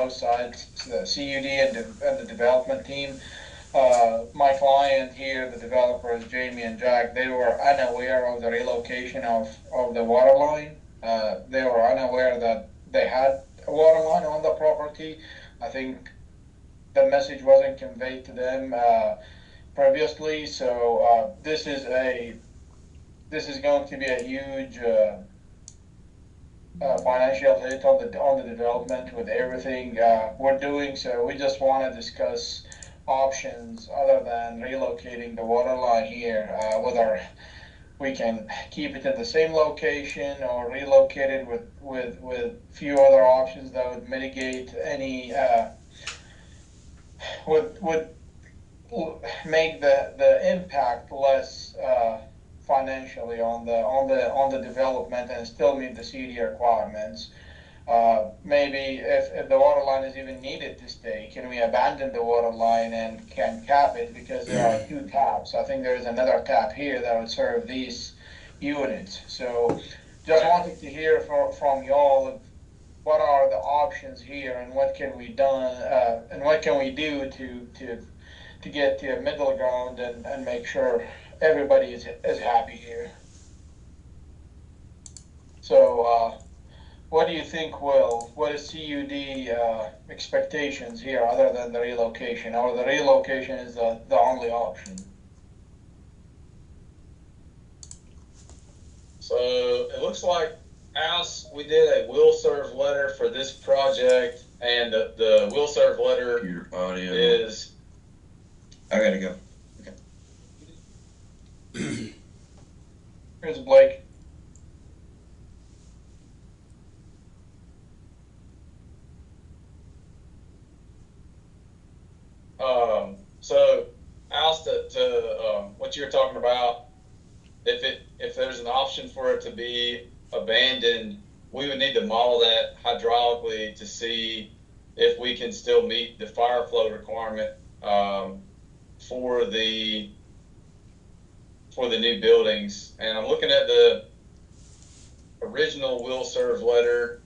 both sides, the CUD and the development team. My client here, the developers, Jamie and Jack, they were unaware of the relocation of the water line. They were unaware that they had a water line on the property. I think the message wasn't conveyed to them previously. So this is going to be a huge financial hit on the development with everything we're doing. So we just want to discuss options other than relocating the water line here, whether we can keep it in the same location or relocate it with few other options that would mitigate any would make the impact less financially on the development and still meet the CD requirements. Maybe if the water line is even needed to stay, can we abandon the water line and can cap it, because there are two taps. I think there is another tap here that would serve these units. So just wanted to hear from y'all what are the options here and what can we done and what can we do to get to a middle ground and make sure everybody is happy here. So what do you think, Will? What is CUD expectations here other than the relocation? Or the relocation is the only option? So it looks like, Alice, we did a will serve letter for this project, and the will serve letter Your audio is. I gotta go. Okay. Here's Blake. So Alice, to what you were talking about, if there's an option for it to be abandoned, we would need to model that hydraulically to see if we can still meet the fire flow requirement for the new buildings. And I'm looking at the original will serve letter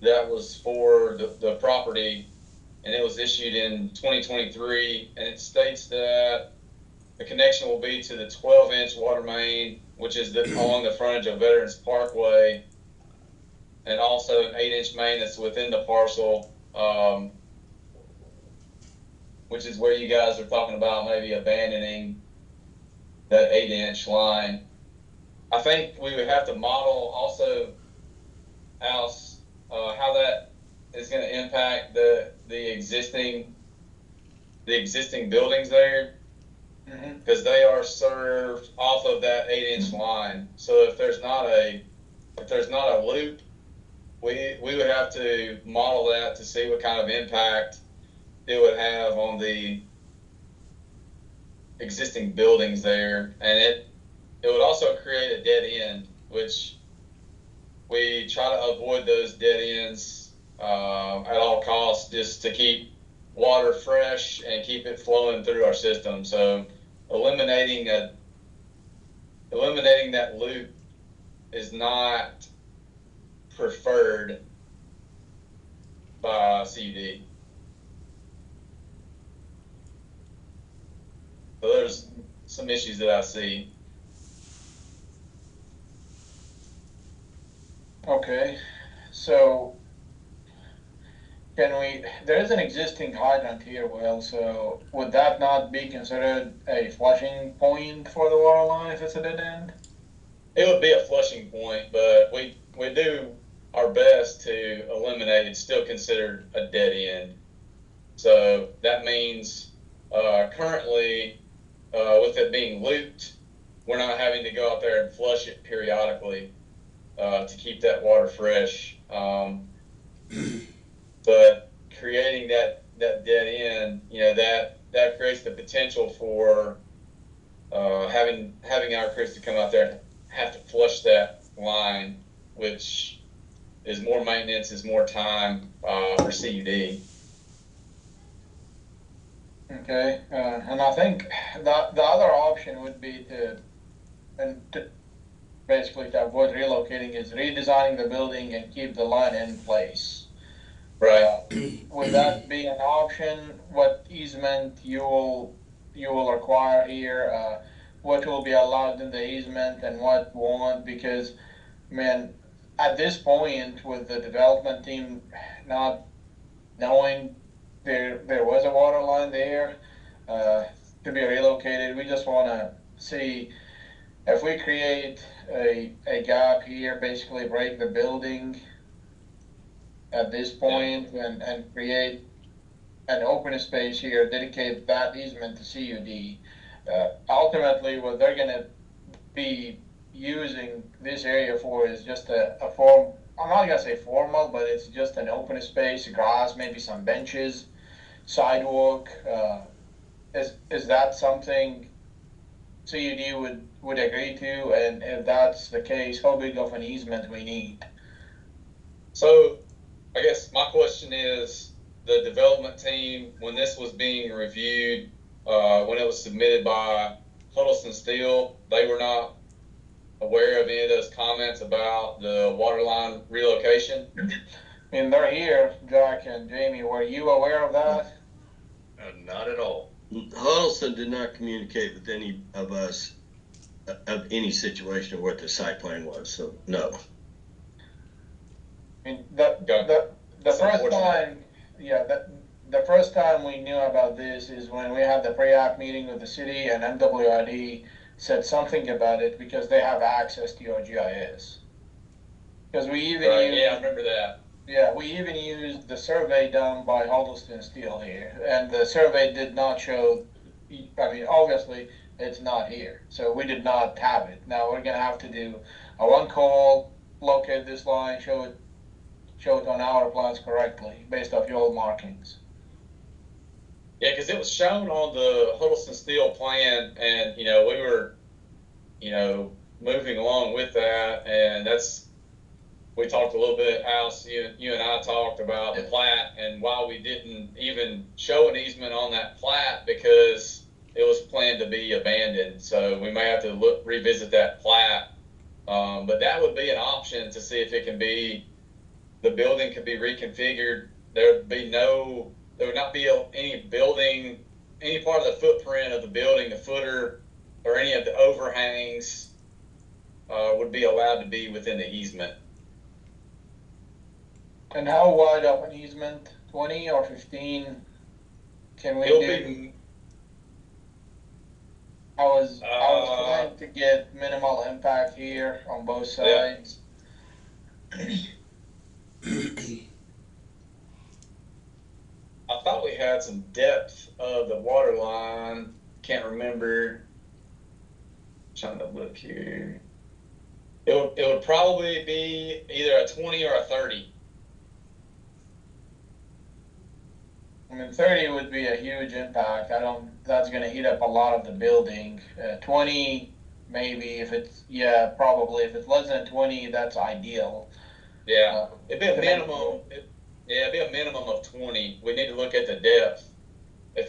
that was for the property, and it was issued in 2023, and it states that the connection will be to the 12-inch water main, which is along the frontage of Veterans Parkway, and also an 8-inch main that's within the parcel, which is where you guys are talking about maybe abandoning that 8-inch line. I think we would have to model also, Alice, how that is going to impact the existing buildings there, because they are served off of that 8-inch line. So if there's not a loop, we would have to model that to see what kind of impact it would have on the existing buildings there, and it would also create a dead end, which we try to avoid those dead ends at all costs, just to keep water fresh and keep it flowing through our system. So eliminating that loop is not preferred by CUD. So there's some issues that I see. Okay, so there is an existing hydrant here, Will, so would that not be considered a flushing point for the water line if it's a dead end? It would be a flushing point, but we do our best to eliminate it's still considered a dead end. So that means currently, with it being looped, we're not having to go out there and flush it periodically to keep that water fresh. But creating that dead end, that creates the potential for having our crews to come out there and have to flush that line, which is more maintenance, is more time for CUD. Okay, and I think the other option would be basically to avoid relocating is redesigning the building and keep the line in place. would that be an option? What easement you will require here? What will be allowed in the easement and what won't? Because, man, at this point, with the development team not knowing there was a water line there uh, to be relocated, we just want to see if we create a gap here, basically break the building at this point and create an open space here, dedicate that easement to CUD. Ultimately, what they're going to be using this area for is just a form. I'm not gonna say formal, but it's just an open space, grass, maybe some benches, sidewalk. Is that something CUD would agree to? And if that's the case, how big of an easement we need? So I guess my question is, the development team, when this was being reviewed, when it was submitted by Huddleston Steel, they were not aware of any of those comments about the water line relocation? I mean, they're here, Jack and Jamie. Were you aware of that? Not at all. Huddleston did not communicate with any of us of any situation of what the site plan was, so no. I mean, the first time, yeah, the first time we knew about this is when we had the pre-app meeting with the city, and MWRD said something about it because they have access to your GIS. Because we even Yeah, I remember that. Yeah, we even used the survey done by Huddleston Steel here, and the survey did not show. I mean, obviously, it's not here, so we did not have it. Now we're gonna have to do a one call, locate this line, show it on our plans correctly based off your markings. Yeah, because it was shown on the Huddleston Steel plan, and we were, moving along with that, and we talked a little bit, House. You and I talked about the plat, and why we didn't even show an easement on that plat because it was planned to be abandoned. So we may have to revisit that plat. But that would be an option to see if it can be. The building could be reconfigured. There would not be any building, any part of the footprint of the building, the footer, or any of the overhangs would be allowed to be within the easement. And how wide of an easement? 20 or 15? Can we It'll do? be. I was trying to get minimal impact here on both sides. I thought we had some depth of the water line. Can't remember. Trying to look here. It would probably be either a 20 or a 30. I mean, 30 would be a huge impact. That's going to eat up a lot of the building. 20, maybe probably. If it's less than 20, that's ideal. Yeah, it'd be a minimum. It'd be a minimum of 20. We need to look at the depth. If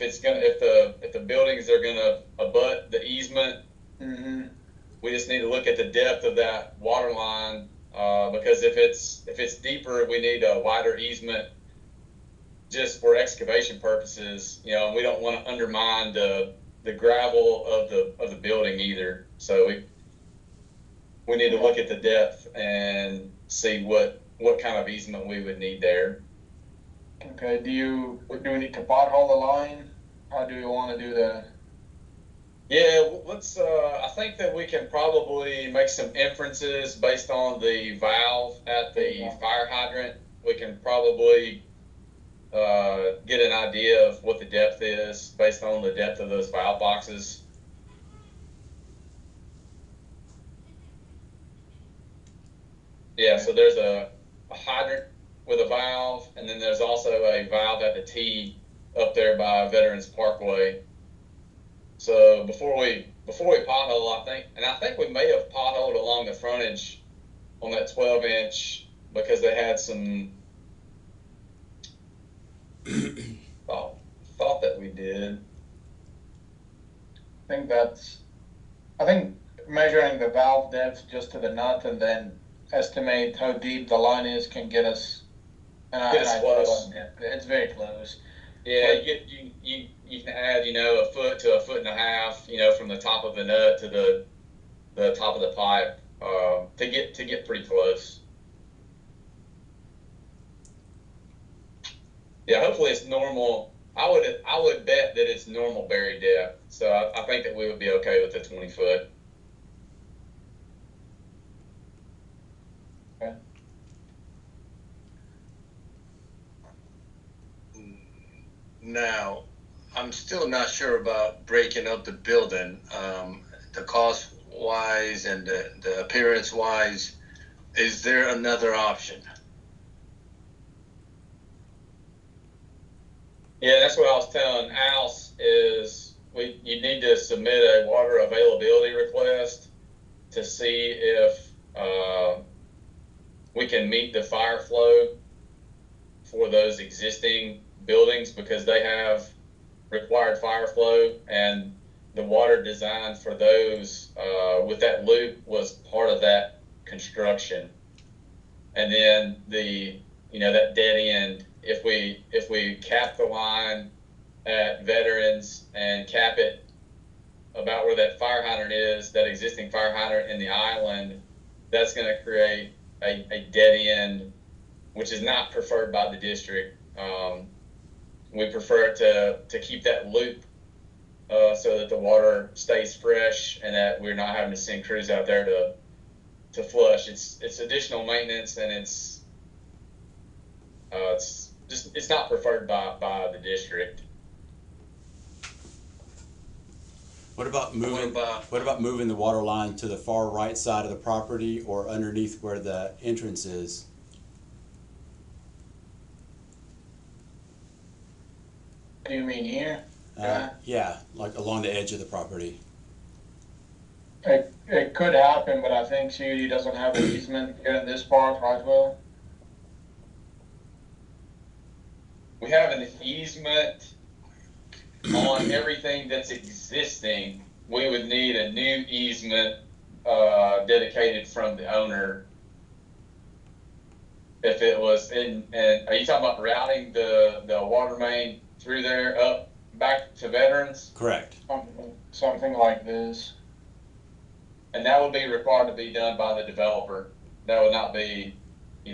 the buildings are gonna abut the easement, we just need to look at the depth of that water line, because if it's deeper, we need a wider easement just for excavation purposes. And we don't want to undermine the gravel of the building either. So we need to look at the depth and see what kind of easement we would need there. Okay. Do we need to pothole the line? How do you want to do that? Yeah, let's. I think that we can probably make some inferences based on the valve at the fire hydrant. We can probably get an idea of what the depth is based on the depth of those valve boxes. Yeah, so there's a hydrant with a valve, and then there's also a valve at the T up there by Veterans Parkway. So before we pothole, I think we may have potholed along the frontage on that 12-inch because they had some. Thought that we did. I think measuring the valve depth just to the nut and then estimate how deep the line is can get us It's close. It's very close. Yeah, you can add, a foot to a foot and a half, from the top of the nut to the top of the pipe, to get pretty close. Yeah, hopefully it's normal. I would bet that it's normal buried depth. So I think that we would be okay with the 20 foot. Okay. Now, I'm still not sure about breaking up the building, the cost wise and the appearance wise. Is there another option? Yeah, that's what I was telling Al's is you need to submit a water availability request to see if we can meet the fire flow for those existing buildings, because they have required fire flow, and the water design for those with that loop was part of that construction. And then that dead end, if we cap the line at Veterans and cap it about where that fire hydrant is, that existing fire hydrant in the island, that's going to create a dead end, which is not preferred by the district. We prefer to keep that loop so that the water stays fresh and that we're not having to send crews out there to flush. It's additional maintenance, and it's not preferred by the district. What about moving the water line to the far right side of the property or underneath where the entrance is? Do you mean here? Yeah, like along the edge of the property. It could happen, but I think CUD doesn't have an easement here in this part, right, Will? We have an easement on everything that's existing. We would need a new easement dedicated from the owner. If it was and are you talking about routing the water main through there up back to Veterans? Correct. Something like this. And that would be required to be done by the developer. That would not be,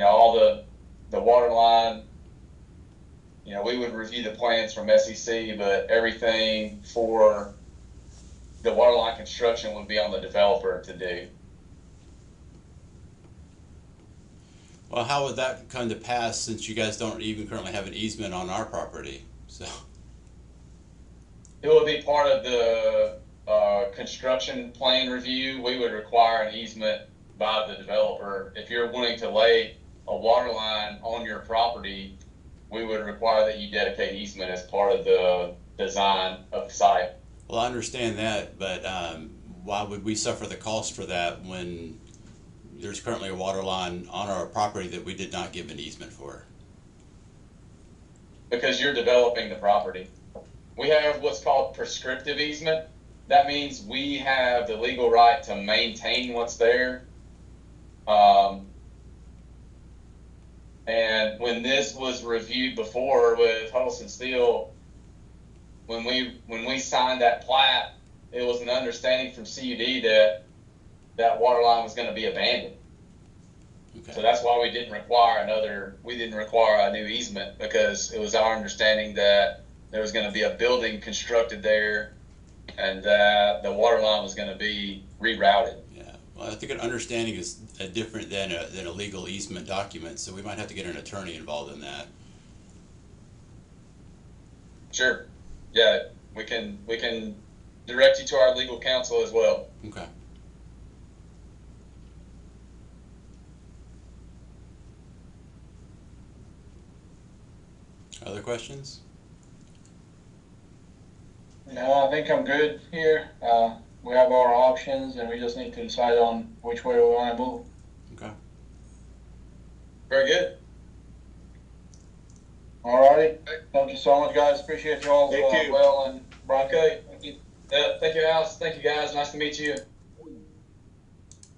all the water line. We would review the plans from SEC, but everything for the water line construction would be on the developer to do. Well, how would that come to pass since you guys don't even currently have an easement on our property? So it would be part of the construction plan review. We would require an easement by the developer. If you're wanting to lay a water line on your property, we would require that you dedicate easement as part of the design of the site. well, I understand that, but why would we suffer the cost for that when there's currently a water line on our property that we did not give an easement for? Because you're developing the property. We have what's called prescriptive easement. That means we have the legal right to maintain what's there. And when this was reviewed before with Huddleston Steel, when we signed that plat, it was an understanding from CUD that water line was going to be abandoned. Okay. So that's why we didn't require a new easement, because it was our understanding that there was going to be a building constructed there and that the water line was going to be rerouted. Yeah. Well, I think an understanding is different than a legal easement document, so we might have to get an attorney involved in that. Sure. Yeah, we can direct you to our legal counsel as well. Okay. Other questions? No, I think I'm good here. We have our options, and we just need to decide on which way we want to move. Okay. Very good. Alrighty. Thank you so much, guys. Appreciate you all. Thank you. Will and Brian. Okay. Thank you. Thank you, Alice. Thank you, guys. Nice to meet you.